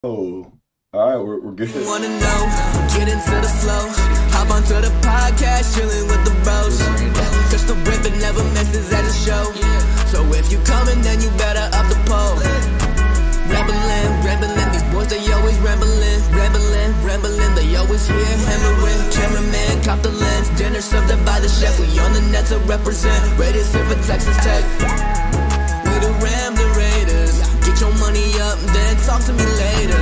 Oh, all right, we're good. Wanna know, get into the flow, hop onto the podcast, chilling with the bros. Cause the ribbon never misses at a show. So if you coming, then you better up the pole. Rambling, these boys they always rambling, they always here hammering. Cameraman, cop the lens, dinner served up by the chef. We on the net to represent, Raiders here for Texas Tech. We the Ramblin Raiders, get your money up, then talk to me later.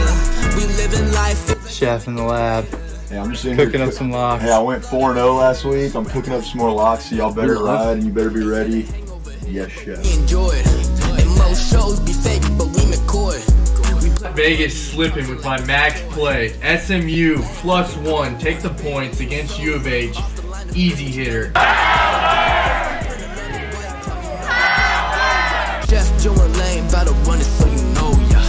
We living life. Chef in the lab. Yeah, I'm just in Cooking here up some locks. Hey, I went 4-0 last week. I'm cooking up some more locks, so y'all better ride and you better be ready. Yes, chef. We enjoy it, and most shows be fake, but we McCoy. Vegas slipping with my max play. SMU +1. Take the points against U of H. Easy hitter. Jeff, Joe, and Lane, about to run it so you know ya.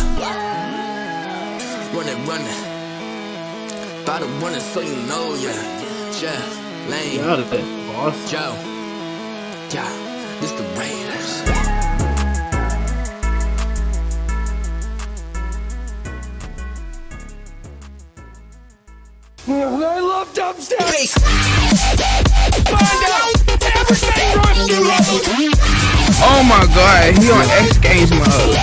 Run it. About to run it so you know ya. Jeff, Lane, Get out of it, boss. Joe. Yeah, this the Raiders. I love dubstep. Oh my god, he on X Games mode.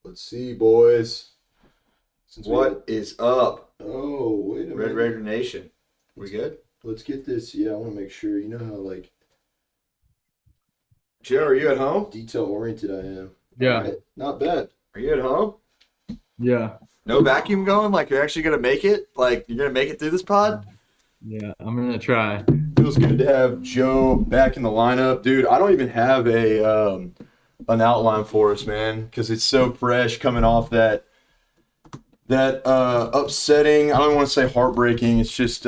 Let's see, boys. What is up, Oh, wait a Red minute. Raider Nation? We good? Let's get this. Yeah, I want to make sure. You know how Joe, are you at home? detail oriented I am. Yeah, All right, not bad. Are you at home? yeah, No vacuum going? Like you're actually gonna make it? Like you're gonna make it through this pod? yeah. I'm gonna try. Feels good to have Joe back in the lineup, dude. I don't even have an outline for us, man, because it's so fresh coming off that upsetting. I don't want to say heartbreaking. It's just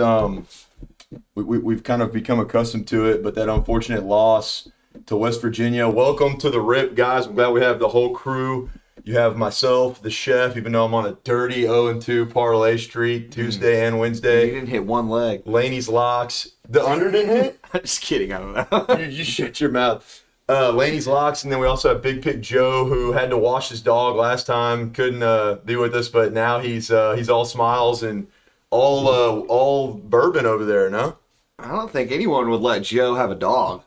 we've kind of become accustomed to it, but that unfortunate loss to West Virginia. Welcome to the RIP, guys. I'm glad we have the whole crew. You have myself, the chef, even though I'm on a dirty 0-2 parlay streak Tuesday and You Wednesday. didn't hit one leg. Laney's locks. The under didn't hit? I'm just kidding. I don't know. You shut your mouth. Laney's locks, and then we also have Big Pick Joe, who had to wash his dog last time, couldn't be with us, but now he's all smiles and all bourbon over there. No, I don't think anyone would let Joe have a dog.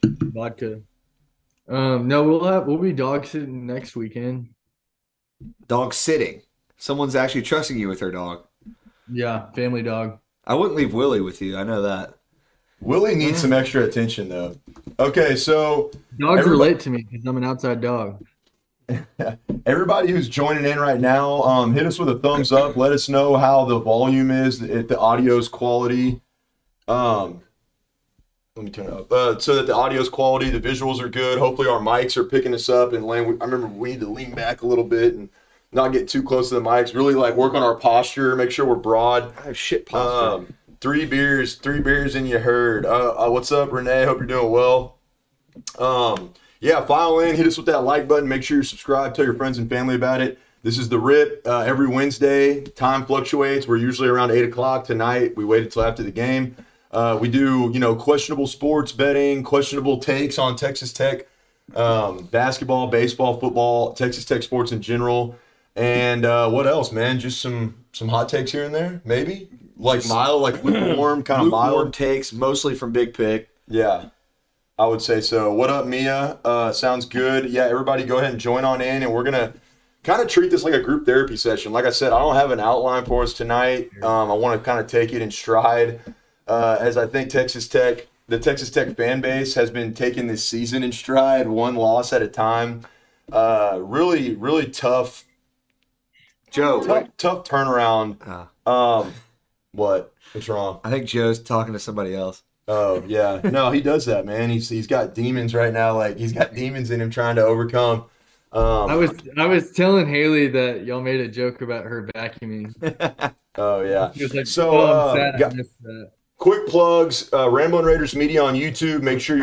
Vodka. No, we'll be dog sitting next weekend. Dog sitting. Someone's actually trusting you with her dog. Yeah, family dog. I wouldn't leave Willie with you. I know that. Willie needs some extra attention though. Okay, so Dogs Everybody- relate to me because I'm an outside dog. everybody who's joining in right now, hit us with a thumbs up. Let us know how the volume is, the audio's quality. Let me turn it up so that the audio's quality, the visuals are good. Hopefully our mics are picking us up. And Lane, I remember we need to lean back a little bit and not get too close to the mics. Really like work on our posture, make sure we're broad. I have shit posture. Three beers and you heard. What's up, Renee? Hope you're doing well. Yeah, file in, hit us with that like button. Make sure you're subscribed. Tell your friends and family about it. This is the RIP every Wednesday. Time fluctuates. We're usually around 8 o'clock tonight. We waited till after the game. We do, questionable sports betting, questionable takes on Texas Tech, basketball, baseball, football, Texas Tech sports in general. And what else, man? Just some hot takes here and there, maybe? Like mild, like lukewarm, kind of Lukewarm mild. takes, mostly from Big Pick. Yeah, I would say so. What up, Mia? Sounds good. Yeah, everybody go ahead and join on in, and we're going to kind of treat this like a group therapy session. Like I said, I don't have an outline for us tonight. I want to kind of take it in stride, as I think the Texas Tech fan base has been taking this season in stride, one loss at a time. Really, really tough Joe, tough turnaround. What? What's wrong? I think Joe's talking to somebody else. Oh yeah, no, he does that, man. He's got demons right now. Like he's got demons in him trying to overcome. I was telling Haley that y'all made a joke about her vacuuming. Oh yeah. He was like, So "Oh, I'm sad I got missed that." quick plugs. Ramblin Raiders Media on YouTube. Make sure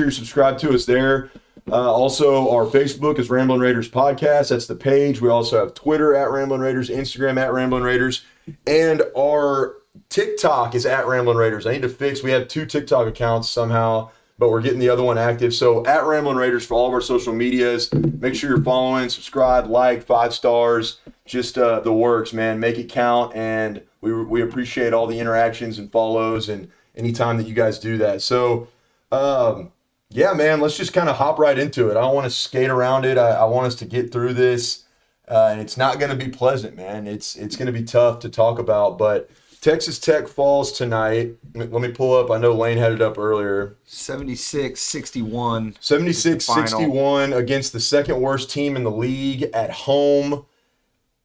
you're subscribed to us there. Also, our Facebook is Ramblin Raiders Podcast. That's the page. We also have Twitter at Ramblin Raiders, Instagram at Ramblin Raiders, and our TikTok is at Ramblin Raiders. I need to fix. We have 2 TikTok accounts somehow, but we're getting the other one active. So at Ramblin Raiders for all of our social medias. Make sure you're following, subscribe, like, 5 stars. Just the works, man. Make it count, and we appreciate all the interactions and follows and anytime that you guys do that. So, yeah, man, let's just kind of hop right into it. I don't want to skate around it. I want us to get through this, and it's not going to be pleasant, man. It's going to be tough to talk about, but Texas Tech falls tonight. Let me pull up. I know Lane had it up earlier. 76-61. 76-61 against the second worst team in the league at home,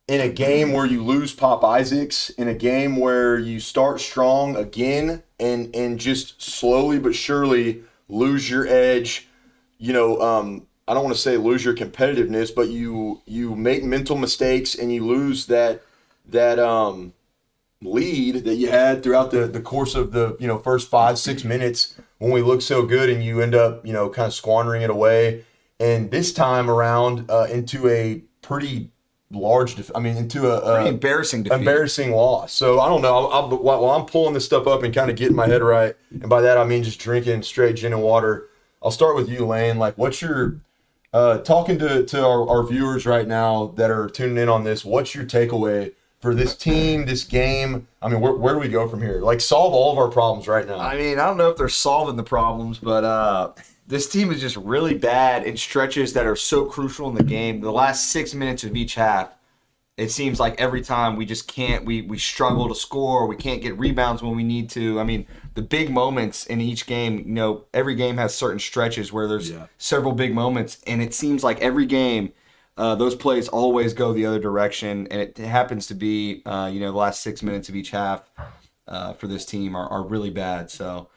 in a game where you lose Pop Isaacs, in a game where you start strong again and just slowly but surely lose your edge. I don't want to say lose your competitiveness, but you make mental mistakes and you lose that lead that you had throughout the course of the first 5-6 minutes when we look so good, and you end up kind of squandering it away. And this time around into a pretty large, into a pretty embarrassing defeat. Embarrassing loss. So I don't know. While I'm pulling this stuff up and kind of getting my head right, and by that I mean just drinking straight gin and water. I'll start with you, Lane. Like, what's your talking to our viewers right now that are tuning in on this? What's your takeaway for this team, this game? I mean, where do we go from here? Like, solve all of our problems right now. I mean, I don't know if they're solving the problems, but this team is just really bad in stretches that are so crucial in the game. The last 6 minutes of each half, it seems like every time we just can't, we struggle to score. We can't get rebounds when we need to. I mean, the big moments in each game, every game has certain stretches where there's several big moments, and it seems like every game, those plays always go the other direction, and it happens to be, the last 6 minutes of each half for this team are really bad. So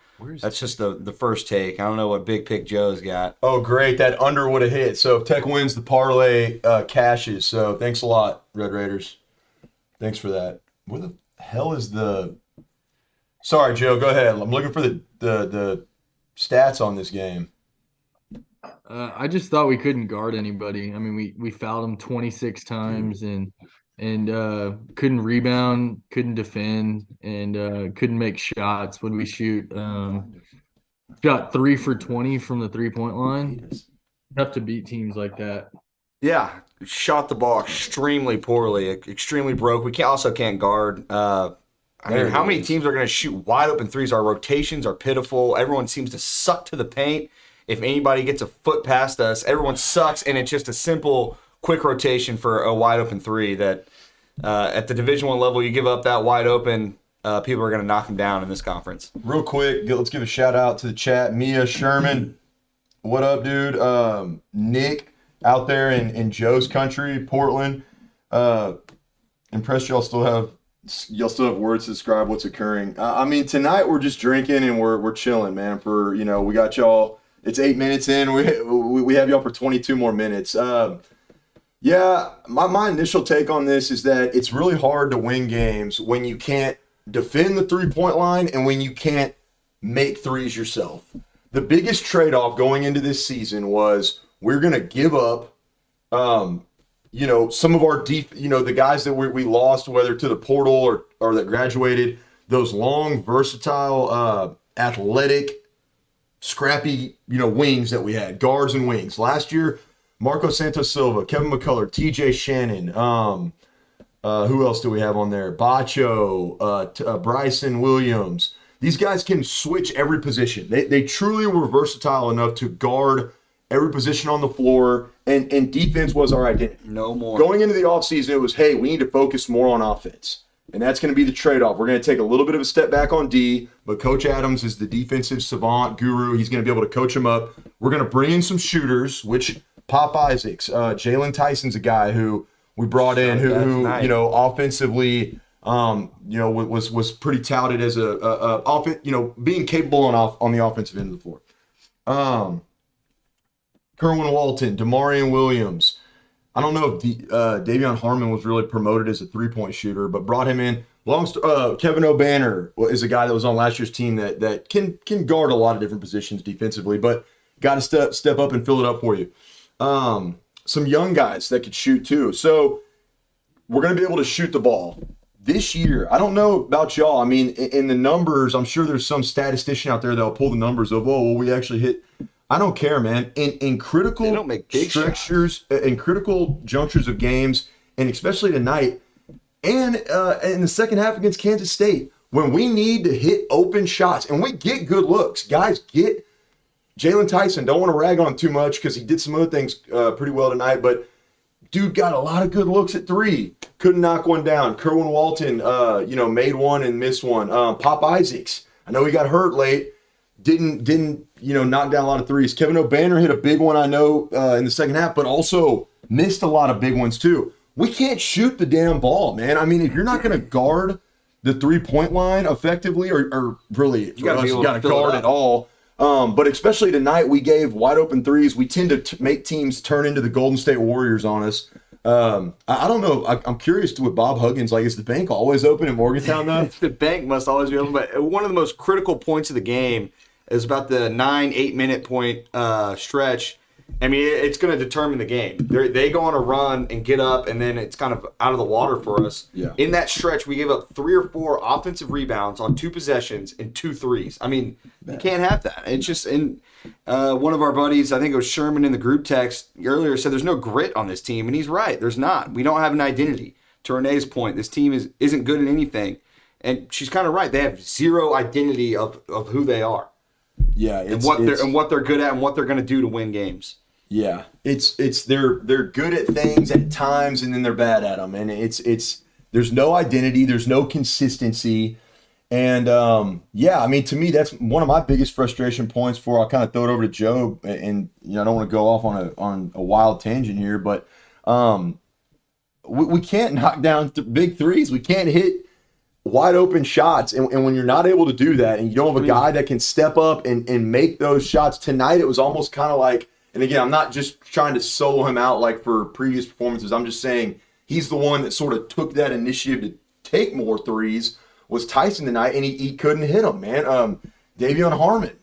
that's just the first take. I don't know what Big Pick Joe's got. Oh, great. That under would have hit. So if Tech wins, the parlay cashes. So thanks a lot, Red Raiders. Thanks for that. Where the hell is the... Sorry, Joe, go ahead. I'm looking for the stats on this game. I just thought we couldn't guard anybody. I mean, we fouled them 26 times and couldn't rebound, couldn't defend, and couldn't make shots when we shoot. Shot 3 for 20 from the 3-point line. Tough to beat teams like that. Yeah, shot the ball extremely poorly, extremely broke. We also can't guard. How many teams are going to shoot wide open threes? Our rotations are pitiful. Everyone seems to suck to the paint. If anybody gets a foot past us, everyone sucks, and it's just a simple, quick rotation for a wide open three that at the Division I level, you give up that wide open, people are going to knock them down in this conference. Real quick, let's give a shout out to the chat. Mia Sherman, what up, dude? Nick out there in Joe's country, Portland. Impressed y'all still have words to describe what's occurring. I mean, tonight we're just drinking and we're chilling, man. We got y'all. It's 8 minutes in. We have y'all for 22 more minutes. Yeah, my initial take on this is that it's really hard to win games when you can't defend the 3-point line and when you can't make threes yourself. The biggest trade-off going into this season was we're going to give up, some of our the guys that we lost, whether to the portal or that graduated, those long, versatile, athletic, scrappy, wings that we had, guards and wings. Last year, Marco Santos Silva, Kevin McCullough, TJ Shannon, who else do we have on there? Bacho, Bryson Williams. These guys can switch every position. They truly were versatile enough to guard every position on the floor, and defense was our identity. No more. Going into the offseason, it was, hey, we need to focus more on offense. And that's going to be the trade-off. We're going to take a little bit of a step back on D, but Coach Adams is the defensive savant guru. He's going to be able to coach him up. We're going to bring in some shooters, which Pop Isaacs, Jalen Tyson's a guy who we brought in who offensively, was pretty touted as being capable on the offensive end of the floor. Kerwin Walton, Damarian Williams, I don't know if Davion Harmon was really promoted as a three-point shooter, but brought him in. Kevin O'Banner is a guy that was on last year's team that can guard a lot of different positions defensively, but got to step up and fill it up for you. Some young guys that could shoot too. So we're going to be able to shoot the ball this year. I don't know about y'all. I mean, in the numbers, I'm sure there's some statistician out there that'll pull the numbers of, oh, well, we actually hit. I don't care, man. In critical They don't make big structures, in critical junctures of games, and especially tonight, and in the second half against Kansas State, when we need to hit open shots and we get good looks, guys get Jalen Tyson. Don't want to rag on him too much because he did some other things pretty well tonight, but dude got a lot of good looks at three. Couldn't knock one down. Kerwin Walton, made one and missed one. Pop Isaacs, I know he got hurt late. Didn't knock down a lot of threes. Kevin O'Banner hit a big one, I know, in the second half, but also missed a lot of big ones too. We can't shoot the damn ball, man. I mean, if you're not going to guard the three-point line effectively, or really, you got to guard it all. But especially tonight, we gave wide open threes. We tend to make teams turn into the Golden State Warriors on us. I don't know. I'm curious to what Bob Huggins like. Is the bank always open in Morgantown though? The bank must always be open. But one of the most critical points of the game is about the 8 minute point stretch. I mean, it's going to determine the game. They go on a run and get up, and then it's kind of out of the water for us. Yeah. In that stretch, we gave up 3 or 4 offensive rebounds on 2 possessions and 2 threes. I mean, you can't have that. It's just one of our buddies, I think it was Sherman in the group text earlier, said there's no grit on this team, and he's right. There's not. We don't have an identity. To Renee's point, this team isn't good at anything, and she's kind of right. They have zero identity of who they are. Yeah, and what they're good at and what they're going to do to win games. Yeah, they're good at things at times and then they're bad at them, and there's no identity, there's no consistency, and I mean, to me that's one of my biggest frustration points. I'll kind of throw it over to Joe, and I don't want to go off on a wild tangent here, but we can't knock down big threes, we can't hit wide open shots, and when you're not able to do that, and you don't have a guy that can step up and make those shots tonight, it was almost kind of like, and again, I'm not just trying to solo him out like for previous performances, I'm just saying he's the one that sort of took that initiative to take more threes, was Tyson tonight, and he couldn't hit them, man. Davion Harmon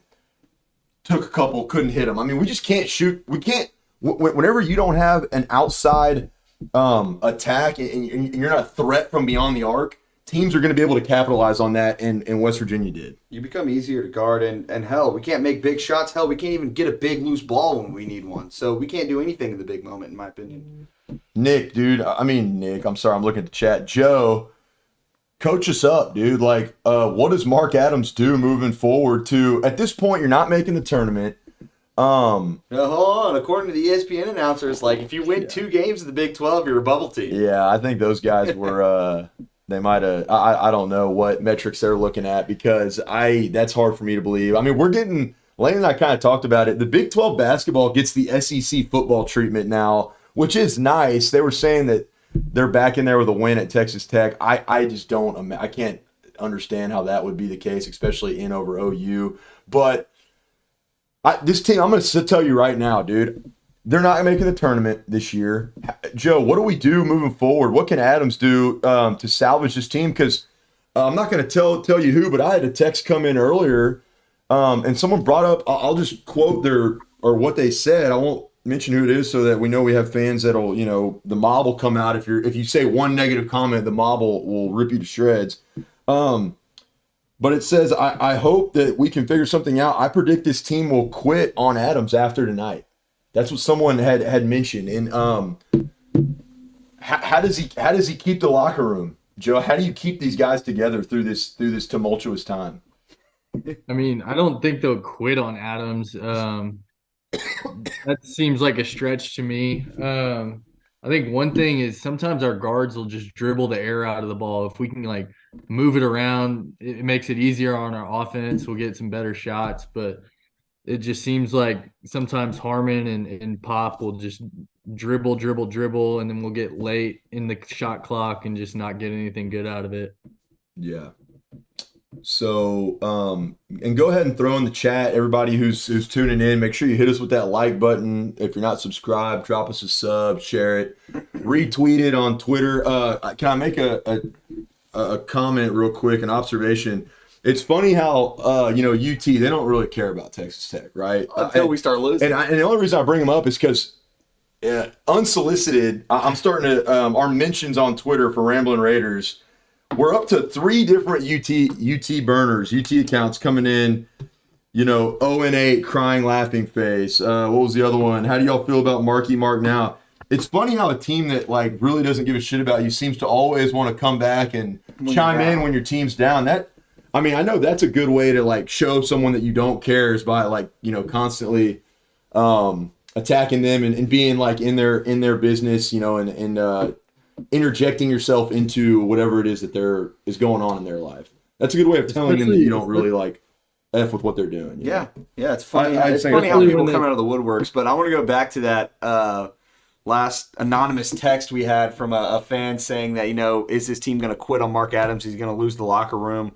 took a couple, couldn't hit them. I mean, we just can't shoot. We can't, whenever you don't have an outside attack and you're not a threat from beyond the arc, teams are going to be able to capitalize on that, and West Virginia did. You become easier to guard, and hell, we can't make big shots. Hell, we can't even get a big loose ball when we need one. So we can't do anything in the big moment, in my opinion. Nick, I'm sorry, I'm looking at the chat. Joe, coach us up, dude. Like, what does Mark Adams do moving forward to, at this point, you're not making the tournament. Now, hold on. According to the ESPN announcers, like, if you win 2 games in the Big 12, you're a bubble team. Yeah, I think those guys were... They might have. I don't know what metrics they're looking at, because that's hard for me to believe. I mean, Lane and I kind of talked about it. The Big 12 basketball gets the SEC football treatment now, which is nice. They were saying that they're back in there with a win at Texas Tech. I just don't. I can't understand how that would be the case, especially in over OU. But this team, I'm going to tell you right now, dude. They're not making the tournament this year. Joe, what do we do moving forward? What can Adams do to salvage this team? Because I'm not going to tell you who, but I had a text come in earlier, and someone brought up. I'll just quote what they said. I won't mention who it is, so that we know we have fans that'll, the mob will come out if you say one negative comment, the mob will rip you to shreds. But it says, I hope that we can figure something out. I predict this team will quit on Adams after tonight. That's what someone had mentioned. And how does he keep the locker room, Joe? How do you keep these guys together through this tumultuous time? I mean, I don't think they'll quit on Adams. That seems like a stretch to me. I think one thing is sometimes our guards will just dribble the air out of the ball. If we can move it around, it makes it easier on our offense. We'll get some better shots, but it just seems like sometimes Harmon and Pop will just dribble, and then we'll get late in the shot clock and just not get anything good out of it. Yeah. So, and go ahead and throw in the chat, everybody who's tuning in. Make sure you hit us with that like button. If you're not subscribed, drop us a sub, share it, retweet it on Twitter. Can I make a comment real quick, an observation? It's funny how UT, they don't really care about Texas Tech, right? Until we start losing. And the only reason I bring them up is because unsolicited, I'm starting to our mentions on Twitter for Ramblin Raiders. We're up to 3 different UT burners, UT accounts coming in. 0-8, crying, laughing face. What was the other one? How do y'all feel about Marky Mark now? It's funny how a team that like really doesn't give a shit about you seems to always want to come back and chime in when your team's down. I know that's a good way to like show someone that you don't care is by like constantly attacking them and being like in their business, and interjecting yourself into whatever it is that is going on in their life. That's a good way of telling them that you don't really like F with what they're doing. Yeah, it's funny. It's funny how people come out of the woodworks. But I want to go back to that last anonymous text we had from a fan saying that, is this team going to quit on Mark Adams? He's going to lose the locker room.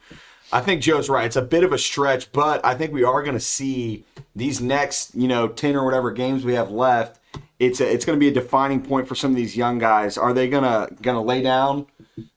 I think Joe's right. It's a bit of a stretch, but I think we are going to see these next, 10 or whatever games we have left. It's going to be a defining point for some of these young guys. Are they gonna lay down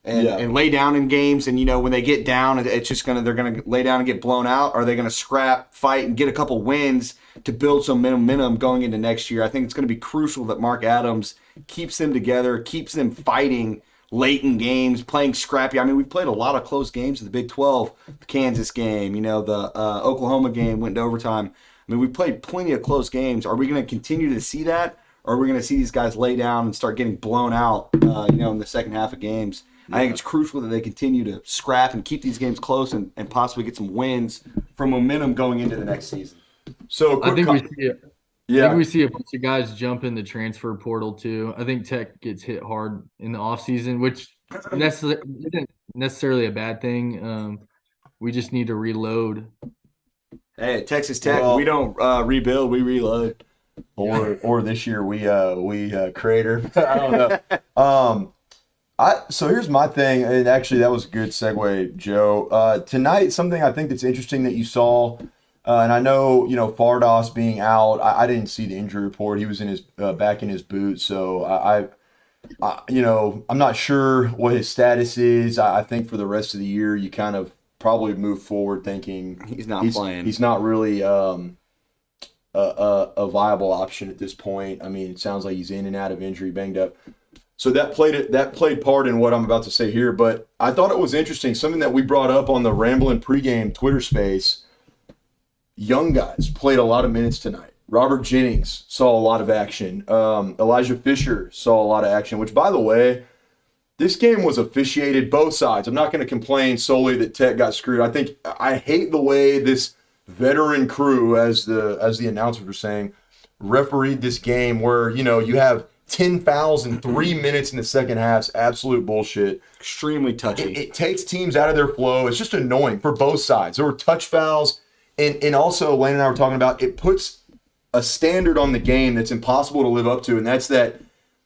and lay down in games? And when they get down, it's just they're gonna lay down and get blown out. Or are they gonna scrap, fight, and get a couple wins to build some momentum going into next year? I think it's going to be crucial that Mark Adams keeps them together, keeps them fighting late in games, playing scrappy. We've played a lot of close games in the Big 12. The Kansas game, the Oklahoma game went into overtime. We've played plenty of close games. Are we going to continue to see that? Or are we going to see these guys lay down and start getting blown out, in the second half of games? Yeah. I think it's crucial that they continue to scrap and keep these games close and possibly get some wins for momentum going into the next season. So I think we see a bunch of guys jump in the transfer portal too. I think Tech gets hit hard in the offseason, which isn't necessarily a bad thing. We just need to reload. Hey, Texas Tech, we don't rebuild, we reload. Or this year we creator. I don't know. So here's my thing, and actually that was a good segue, Joe. Tonight, something I think that's interesting that you saw, and I know Fardas being out. I didn't see the injury report. He was in his back in his boot, so I'm not sure what his status is. I think for the rest of the year, you kind of probably move forward thinking he's not playing. He's not really a viable option at this point. It sounds like he's in and out of injury, banged up. So that played part in what I'm about to say here. But I thought it was interesting, something that we brought up on the Ramblin' pregame Twitter space. Young guys played a lot of minutes tonight. Robert Jennings saw a lot of action. Elijah Fisher saw a lot of action, which, by the way, this game was officiated both sides. I'm not going to complain solely that Tech got screwed. I hate the way this veteran crew, as the announcers were saying, refereed this game where, you have 10 fouls in 3 minutes in the second half. Absolute bullshit. Extremely touchy. It takes teams out of their flow. It's just annoying for both sides. There were touch fouls, and also Lane and I were talking about, it puts a standard on the game that's impossible to live up to, and that's that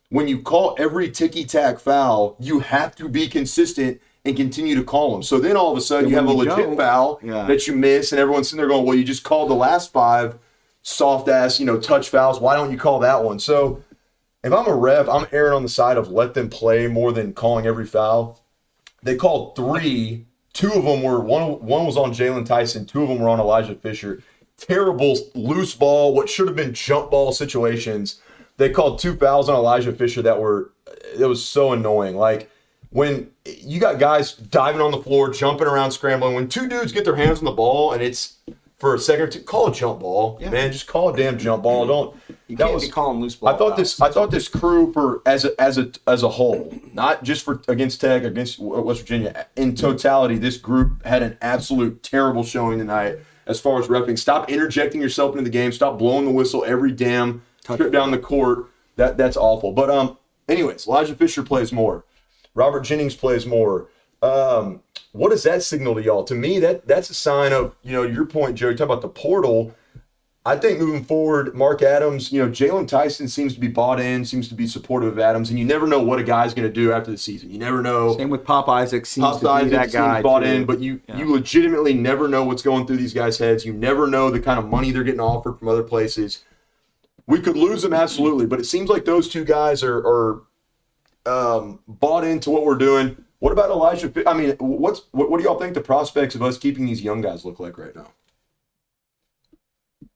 when you call every ticky-tack foul, you have to be consistent and continue to call them. So then all of a sudden you have a legit foul that you miss, and everyone's sitting there going, well, you just called the last 5 soft-ass, touch fouls. Why don't you call that one? So if I'm a ref, I'm erring on the side of let them play more than calling every foul. They called 3. 2 of them were, one was on Jalen Tyson. 2 of them were on Elijah Fisher. Terrible loose ball, what should have been jump ball situations. They called 2 fouls on Elijah Fisher it was so annoying. Like, when you got guys diving on the floor, jumping around, scrambling, when 2 dudes get their hands on the ball and it's for a second or two, call a jump ball, man. Just call a damn jump ball. You can't be calling loose ball. I thought this crew as a whole, not just for against Tech, against West Virginia, in totality, this group had an absolute terrible showing tonight as far as reffing. Stop interjecting yourself into the game. Stop blowing the whistle every damn trip down the court. That's awful. But anyways, Elijah Fisher plays more. Robert Jennings plays more. What does that signal to y'all? To me, that's a sign of, your point, Joe, you talk about the portal. I think moving forward, Mark Adams, Jalen Tyson seems to be bought in, seems to be supportive of Adams, and you never know what a guy's going to do after the season. You never know. Same with Pop Isaac. Seems to be that guy bought too. in, but you legitimately never know what's going through these guys' heads. You never know the kind of money they're getting offered from other places. We could lose them absolutely, but it seems like those two guys are bought into what we're doing. What about Elijah? I mean, what do y'all think the prospects of us keeping these young guys look like right now?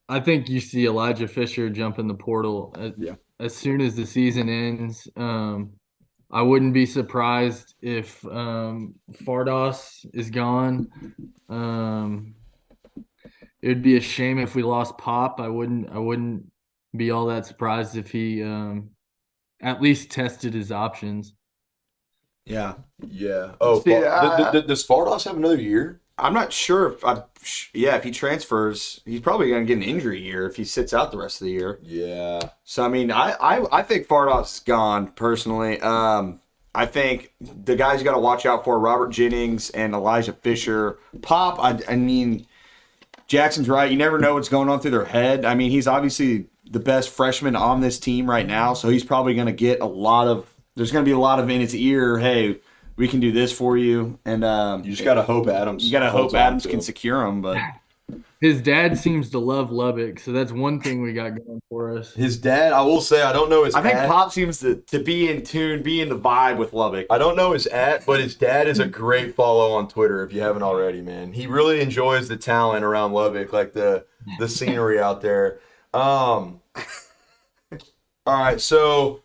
I think you see Elijah Fisher jump in the portal as soon as the season ends. I wouldn't be surprised if Fardas is gone. It would be a shame if we lost Pop. I wouldn't be all that surprised if he at least tested his options. Yeah. Yeah. Oh, See, does Fardas have another year? I'm not sure if he transfers, he's probably going to get an injury year if he sits out the rest of the year. Yeah. So, I mean, I think Fardas is gone, personally. I think the guys you got to watch out for, Robert Jennings and Elijah Fisher. Pop, I mean, Jackson's right. You never know what's going on through their head. I mean, he's obviously the best freshman on this team right now, so he's probably going to get there's going to be a lot of in his ear, hey, we can do this for you, and you just gotta hope Adams. You gotta hope Adams can secure him, but his dad seems to love Lubbock, so that's one thing we got going for us. His dad, I will say, I don't know his. I think Pop seems to be in tune, be in the vibe with Lubbock. I don't know his but his dad is a great follow on Twitter if you haven't already, man. He really enjoys the talent around Lubbock, like the scenery out there. All right, so.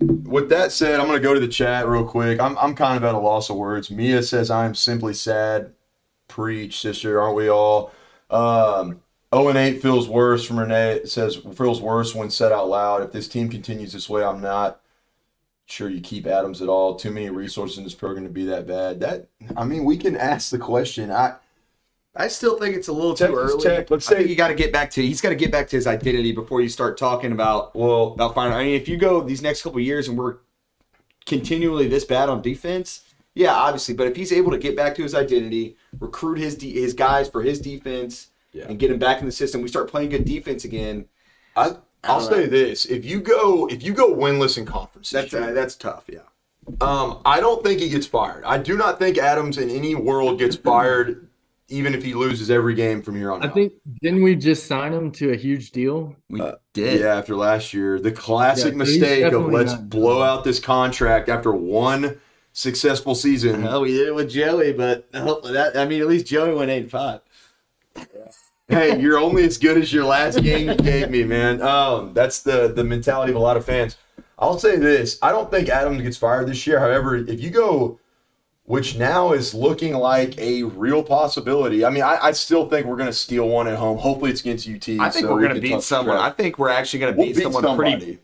With that said, I'm going to go to the chat real quick. I'm kind of at a loss of words. Mia says, I am simply sad. Preach, sister, aren't we all? 0-8 feels worse from Renee. It says, feels worse when said out loud. If this team continues this way, I'm not sure you keep Adams at all. Too many resources in this program to be that bad. We can ask the question. I still think it's a little too early. Let's say he's got to get back to his identity before you start talking about finding. I mean, if you go these next couple of years and we're continually this bad on defense, yeah, obviously. But if he's able to get back to his identity, recruit his guys for his defense, and get him back in the system, we start playing good defense again. I'll say this: if you go winless in conference, that's tough. Yeah. I don't think he gets fired. I do not think Adams in any world gets fired. Even if he loses every game from here on out. I think, didn't we just sign him to a huge deal? We did. Yeah, after last year. The classic mistake of let's blow out this contract after one successful season. Well, we did it with Joey, but at least Joey went 8-5. Hey, you're only as good as your last game you gave me, man. That's the mentality of a lot of fans. I'll say this. I don't think Adams gets fired this year. However, if you go... which now is looking like a real possibility. I mean, I still think we're going to steal one at home. Hopefully it's against UT. I think we're going to beat someone. I think we're actually going to beat someone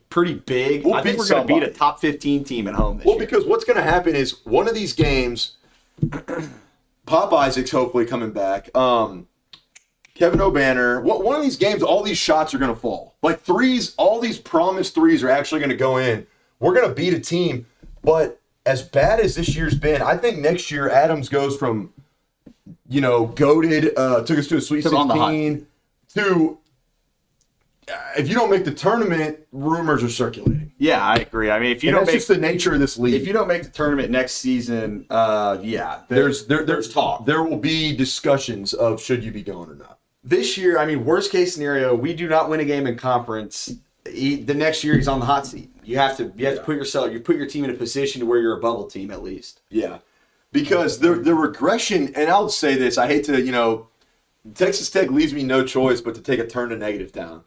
pretty big. I think we're going to beat a top 15 team at home this year. Well, because what's going to happen is one of these games, Pop Isaac's hopefully coming back. Kevin O'Banner, one of these games, all these shots are going to fall. Like threes, all these promised threes are actually going to go in. We're going to beat a team, but as bad as this year's been, I think next year Adams goes from, goated, took us to a Sweet 16, to if you don't make the tournament, rumors are circulating. Yeah, I agree. I mean, if you don't that's just the nature of this league. If you don't make the tournament next season, there's talk. There will be discussions of should you be going or not. This year, I mean, worst case scenario, we do not win a game in conference. The next year he's on the hot seat. You have to put your team in a position to where you're a bubble team at least. Yeah, because the regression, and I'll say this, I hate to, Texas Tech leaves me no choice but to take a turn to negative town.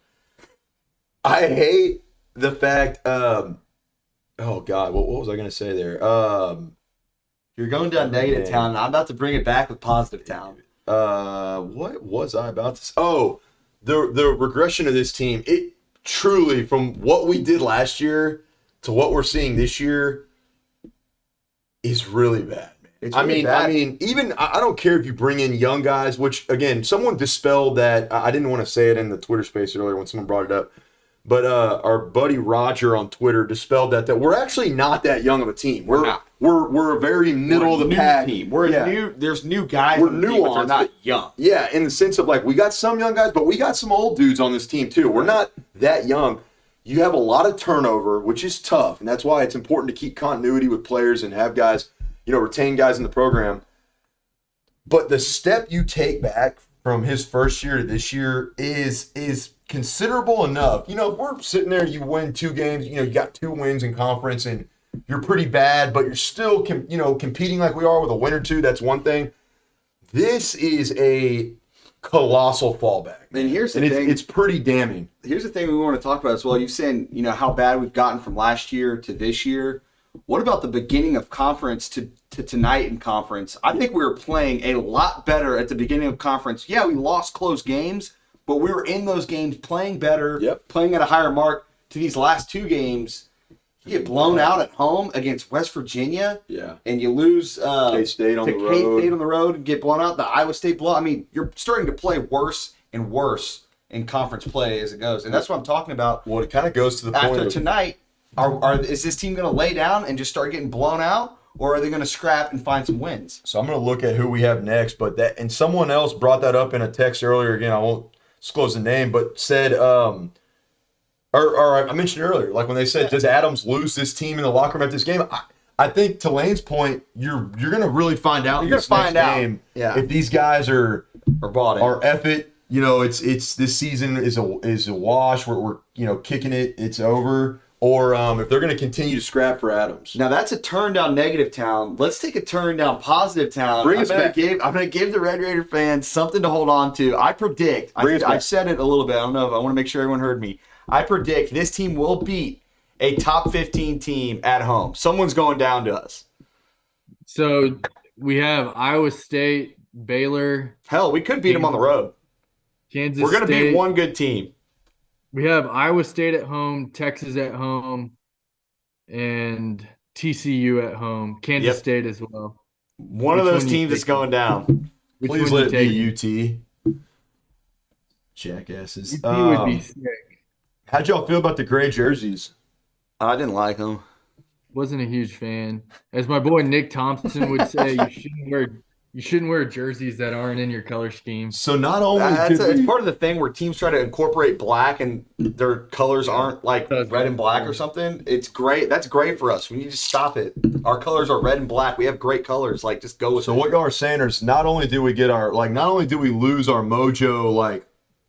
I hate the fact, oh God, what was I going to say there? You're going down negative town. I'm about to bring it back with positive town. What was I about to say? Oh, the regression of this team, it truly, from what we did last year to what we're seeing this year, is really bad, man. It's really bad. I mean, even I don't care if you bring in young guys, which again, someone dispelled that. I didn't want to say it in the Twitter space earlier when someone brought it up, but our buddy Roger on Twitter dispelled that we're actually not that young of a team. We're a very middle of the pack team. There's new guys. We're on the team, but they're nuanced, not young. Yeah, in the sense of like we got some young guys, but we got some old dudes on this team too. We're not that young. You have a lot of turnover, which is tough, and that's why it's important to keep continuity with players and have guys, retain guys in the program. But the step you take back from his first year to this year is considerable enough. If we're sitting there, you win 2 games, you got 2 wins in conference, and you're pretty bad, but you're still, competing like we are with a win or 2. That's one thing. This is a colossal fallback. And here's the thing. It's pretty damning. Here's the thing we want to talk about as well. You've seen, how bad we've gotten from last year to this year. What about the beginning of conference to tonight in conference? I think we were playing a lot better at the beginning of conference. Yeah, we lost close games, but we were in those games playing better, playing at a higher mark. To these last 2 games, you get blown out at home against West Virginia, and you lose K-State on the road. K-State on the road and get blown out. The Iowa State blowout. I mean, you're starting to play worse and worse in conference play as it goes, and that's what I'm talking about. Well, it kind of goes to the point after tonight. Is this team going to lay down and just start getting blown out, or are they going to scrap and find some wins? So I'm going to look at who we have next, and someone else brought that up in a text earlier. Again, I won't disclose the name, but said, or I mentioned earlier, like when they said, does Adams lose this team in the locker room at this game? I think to Lane's point, you're going to really find out in this next game if these guys are bought in. Or F it. It's this season is a wash. We're kicking it. It's over. Or if they're going to continue to scrap for Adams. Now, that's a turn down negative town. Let's take a turn down positive town. Bring us back. I'm going to give the Red Raider fans something to hold on to. I predict. I said it a little bit. I don't know if I want to make sure everyone heard me. I predict this team will beat a top 15 team at home. Someone's going down to us. So we have Iowa State, Baylor. Hell, we could beat them on the road. Kansas We're going to State. beat one good team. We have Iowa State at home, Texas at home, and TCU at home. Kansas State as well. One of those teams is going down. Please let it be UT. Jackasses. UT would be sick. How'd y'all feel about the gray jerseys? I didn't like them. Wasn't a huge fan. As my boy Nick Thompson would say, you shouldn't wear jerseys that aren't in your color scheme. So not only it's part of the thing where teams try to incorporate black and their colors aren't like red and black or something. It's great. That's great for us. We need to stop it. Our colors are red and black. We have great colors. Like, just go with it. So what y'all are saying is not only do we lose our mojo,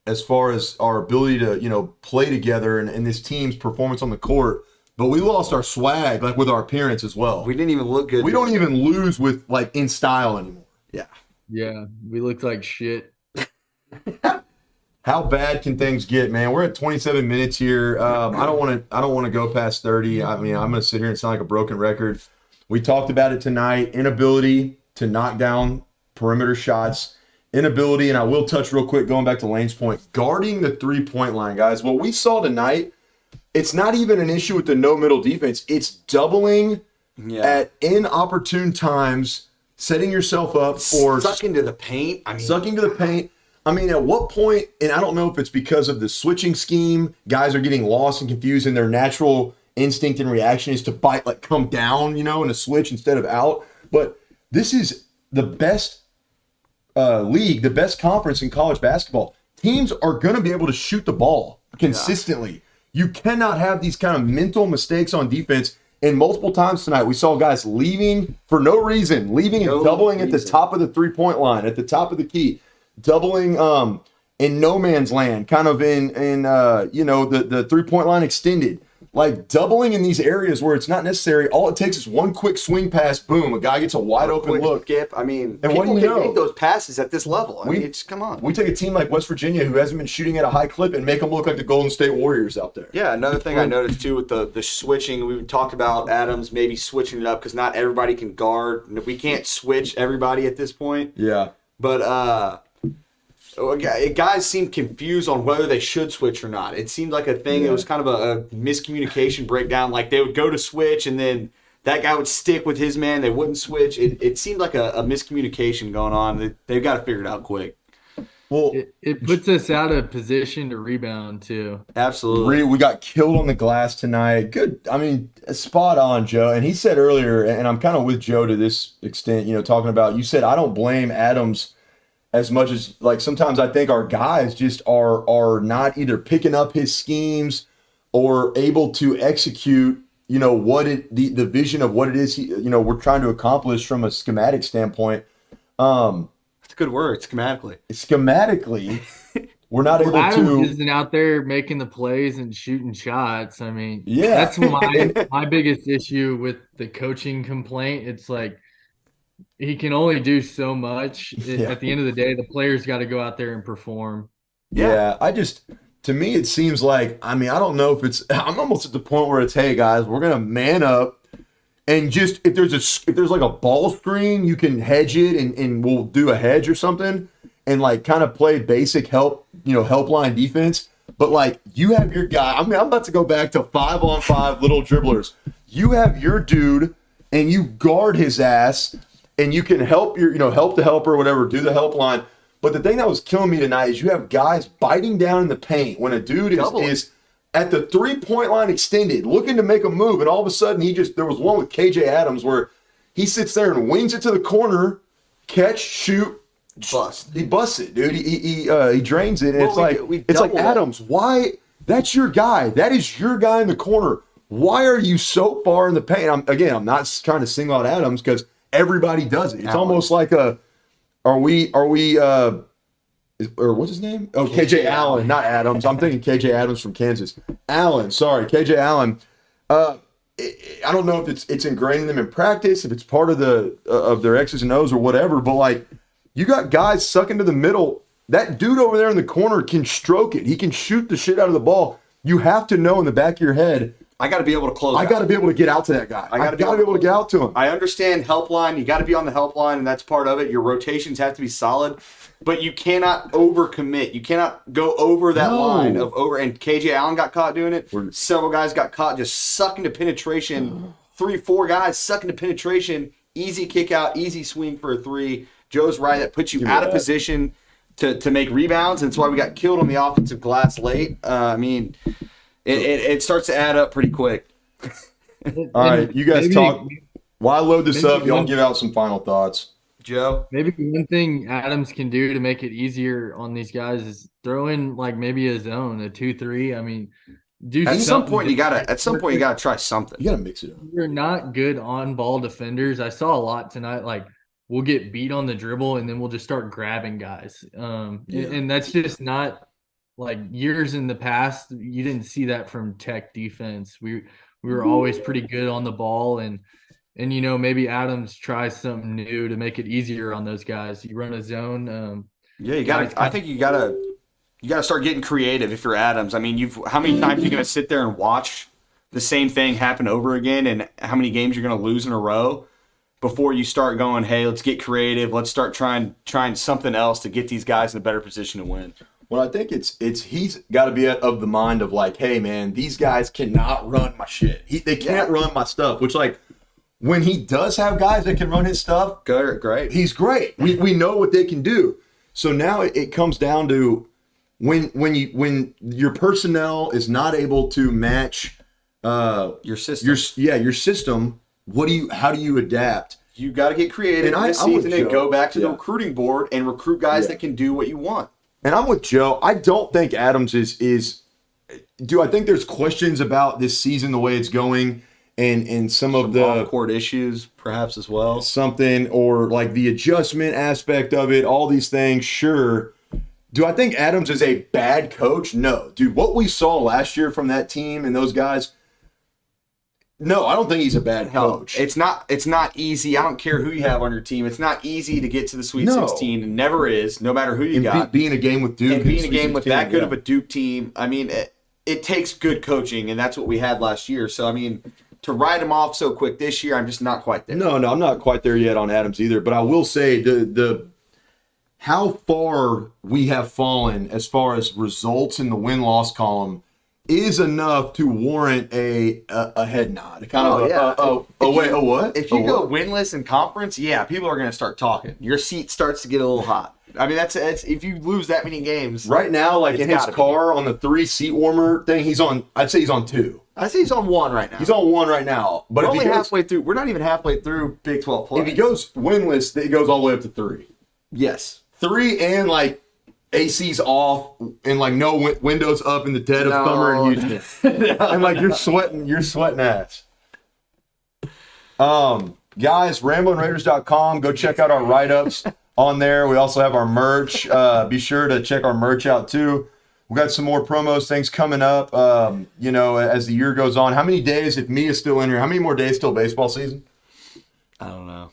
as far as our ability to play together and this team's performance on the court, but we lost our swag with our appearance as well. We didn't even look good. We don't even lose with in style anymore. Yeah, we looked like shit. How bad can things get, man? We're at 27 minutes here. I don't want to go past 30. I mean, I'm going to sit here and sound like a broken record. We talked about it tonight. Inability to knock down perimeter shots. Inability, and I will touch real quick, going back to Lane's point, guarding the 3-point line, guys. What we saw tonight, it's not even an issue with the no middle defense. It's doubling at inopportune times, setting yourself up for sucking to the paint. Sucking to the paint. I mean, at what point, and I don't know if it's because of the switching scheme, guys are getting lost and confused, and their natural instinct and reaction is to bite, come down, in a switch instead of out. But this is the best league, the best conference in college basketball. Teams are going to be able to shoot the ball consistently. You cannot have these kind of mental mistakes on defense. And multiple times tonight, we saw guys leaving for no reason, and doubling at the top of the 3-point line, at the top of the key, doubling in no man's land, kind of in the 3-point line extended, doubling in these areas where it's not necessary. All it takes is one quick swing pass, boom, a guy gets a wide open look. Skip. I mean, and what do you know? Make those passes at this level. I mean, come on. We take a team like West Virginia who hasn't been shooting at a high clip and make them look like the Golden State Warriors out there. Yeah, another thing I noticed too with the switching, we talked about Adams maybe switching it up because not everybody can guard. We can't switch everybody at this point. Yeah. But guys seemed confused on whether they should switch or not. It seemed like a thing. It was kind of a miscommunication breakdown. They would go to switch, and then that guy would stick with his man. They wouldn't switch. It seemed like a miscommunication going on. They've got to figure it out quick. Well, it puts us out of position to rebound too. Absolutely. we got killed on the glass tonight. Good. I mean, spot on, Joe. And he said earlier, and I'm kind of with Joe to this extent, talking about, you said, I don't blame Adams as much as, like, sometimes I think our guys just are not either picking up his schemes or able to execute, the vision of what it is, we're trying to accomplish from a schematic standpoint. That's a good word, schematically. Schematically, we're not able Adams to. isn't out there making the plays and shooting shots. I mean, Yeah. that's my biggest issue with the coaching complaint. It's like he can only do so much. Yeah. At the end of the day, the players got to go out there and perform. Yeah, to me, it seems like, I don't know if I'm almost at the point where it's, hey guys, we're going to man up and just, if there's like a ball screen, you can hedge it and we'll do a hedge or something and like kind of play basic helpline defense. But like you have your guy, I'm about to go back to 5-on-5 little dribblers. You have your dude and you guard his ass and you can help help the helper or whatever, do the help line. But the thing that was killing me tonight is you have guys biting down in the paint when a dude is at the 3-point line extended, looking to make a move, and all of a sudden there was one with KJ Adams where he sits there and wings it to the corner, catch, shoot, Bust. He busts it, dude. He drains it, and it's like Adams, why? That's your guy. That is your guy in the corner. Why are you so far in the paint? I'm not trying to single out Adams because everybody does it. It's almost like or what's his name? Oh, KJ Allen, not Adams. I'm thinking KJ Adams from Kansas. Allen, sorry, KJ Allen. I don't know if it's ingrained in them in practice, if it's part of their X's and O's or whatever, but like you got guys sucking to the middle. That dude over there in the corner can stroke it. He can shoot the shit out of the ball. You have to know in the back of your head, I got to be able to close. I got to be able to get out to that guy. I got to be able to get out to him. I understand help line. You got to be on the help line, and that's part of it. Your rotations have to be solid, but you cannot overcommit. You cannot go over that line of over. And KJ Allen got caught doing it. Several guys got caught just sucking to penetration. 3-4 guys sucking to penetration. Easy kick out, easy swing for a three. Joe's right. That puts you out of position to make rebounds. And that's why we got killed on the offensive glass late. It starts to add up pretty quick. All right, you guys talk. While I load this up, y'all give out some final thoughts. Joe? Maybe one thing Adams can do to make it easier on these guys is throw in like maybe a zone, a 2-3. I mean, at some point you gotta try something. You gotta mix it up. We're not good on ball defenders. I saw a lot tonight. Like we'll get beat on the dribble and then we'll just start grabbing guys. And that's just not like years in the past. You didn't see that from Tech defense. We were always pretty good on the ball and maybe Adams tries something new to make it easier on those guys. You run a zone. You gotta. I think you gotta start getting creative if you're Adams. I mean, how many times are you gonna sit there and watch the same thing happen over again, and how many games you're gonna lose in a row before you start going, hey, let's get creative. Let's start trying something else to get these guys in a better position to win. Well, I think he's got to be of the mind of like, hey man, these guys cannot run my shit. They can't run my stuff. Which like when he does have guys that can run his stuff, great. He's great. We know what they can do. So now it comes down to when your personnel is not able to match your system. Your system. How do you adapt? You got to get creative this season and go back to the recruiting board and recruit guys that can do what you want. And I'm with Joe. I don't think Adams is. Do I think there's questions about this season, the way it's going, and some of the off-court issues, perhaps as well. Something or like the adjustment aspect of it, all these things. Sure. Do I think Adams is a bad coach? No, dude. What we saw last year from that team and those guys. No, I don't think he's a bad coach. It's not easy. I don't care who you have on your team. It's not easy to get to the Sweet 16. It never is, no matter who you got. Being a game with Duke. And being a game with that good of a Duke team, I mean, it takes good coaching, and that's what we had last year. So, I mean, to write him off so quick this year, I'm just not quite there. No, I'm not quite there yet on Adams either. But I will say the how far we have fallen as far as results in the win-loss column is enough to warrant a head nod. What? If you go winless in conference, people are going to start talking. Your seat starts to get a little hot. I mean, that's if you lose that many games. Right now, like It's in his gotta be. car on the 3 seat warmer thing, I'd say he's on 2. I say he's on 1 right now. He's on 1 right now. But We're if he only goes, halfway through. We're not even halfway through Big 12 play. if he goes winless, it goes all the way up to 3. Yes. 3 and like AC's off and like no windows up in the dead of No. summer in Houston. And like you're sweating ass. Guys, ramblinraiders.com. Go check out our write-ups on there. We also have our merch. Be sure to check our merch out too. We got some more promos, things coming up. As the year goes on. How many days, if Mia's still in here, how many more days till baseball season? I don't know.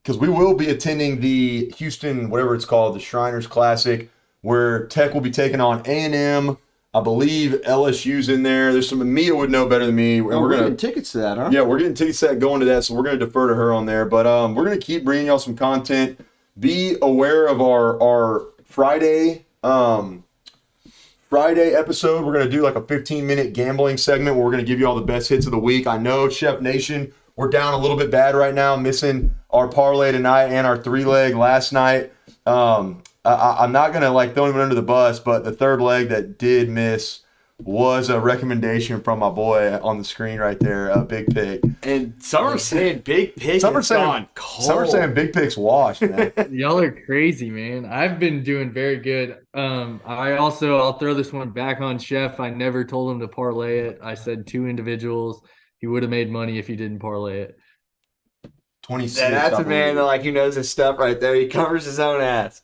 Because we will be attending the Houston, whatever it's called, the Shriners Classic, where Tech will be taking on A&M. I believe LSU's in there. There's some Mia would know better than me. And We're gonna getting tickets to that, huh? Yeah, we're getting tickets to that going to that, so we're going to defer to her on there. But we're going to keep bringing y'all some content. Be aware of our Friday episode. We're going to do like a 15-minute gambling segment where we're going to give you all the best hits of the week. I know, Chef Nation, we're down a little bit bad right now, missing our parlay tonight and our 3-leg last night. I'm not going to like throw him under the bus, but the 3rd leg that did miss was a recommendation from my boy on the screen right there, Big Pick. And some are saying Big Pig Some are has saying, gone cold. some are saying Big Pick's washed, man. Y'all are crazy, man. I've been doing very good. I'll throw this one back on Chef. I never told him to parlay it. I said 2 individuals. He would have made money if he didn't parlay it. 26. That's I a man believe. that who knows his stuff right there. He covers his own ass.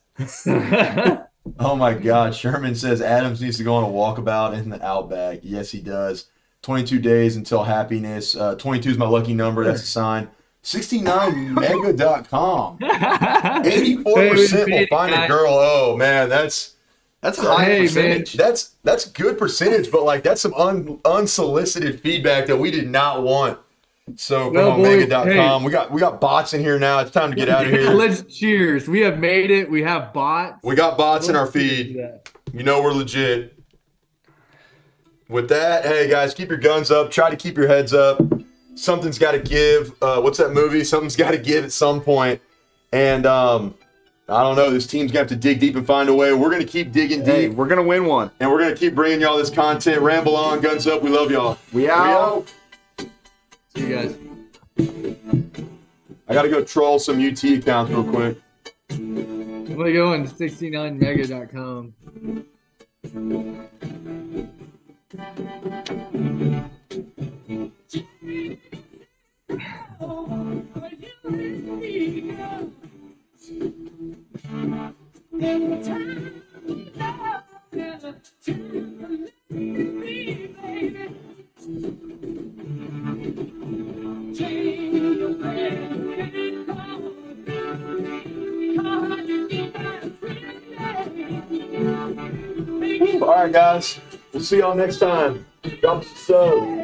Oh my God. Sherman says Adams needs to go on a walkabout in the Outback. Yes, he does. 22 days until happiness. 22 is my lucky number. That's a sign. 69mega.com. 84% will find a girl. Oh man, that's That's a high Hey, man. percentage. that's good percentage, but like that's some unsolicited feedback that we did not want. So come Well, on, boys, mega.com. We got bots in here now. It's time to get out of here. Let's cheers. We have made it. We have bots. We got bots in our feed. You know we're legit. With that, hey guys, keep your guns up. Try to keep your heads up. Something's got to give. What's that movie? Something's got to give at some point. And I don't know. This team's going to have to dig deep and find a way. We're going to keep digging Hey, deep. we're gonna win one. And we're going to keep bringing y'all this content. Ramble on. Guns up. We love y'all. We out. See you guys. I got to go troll some UT accounts real quick. I'm going to go on 69mega.com. All right, guys. We'll see y'all next time. Drop us a sub.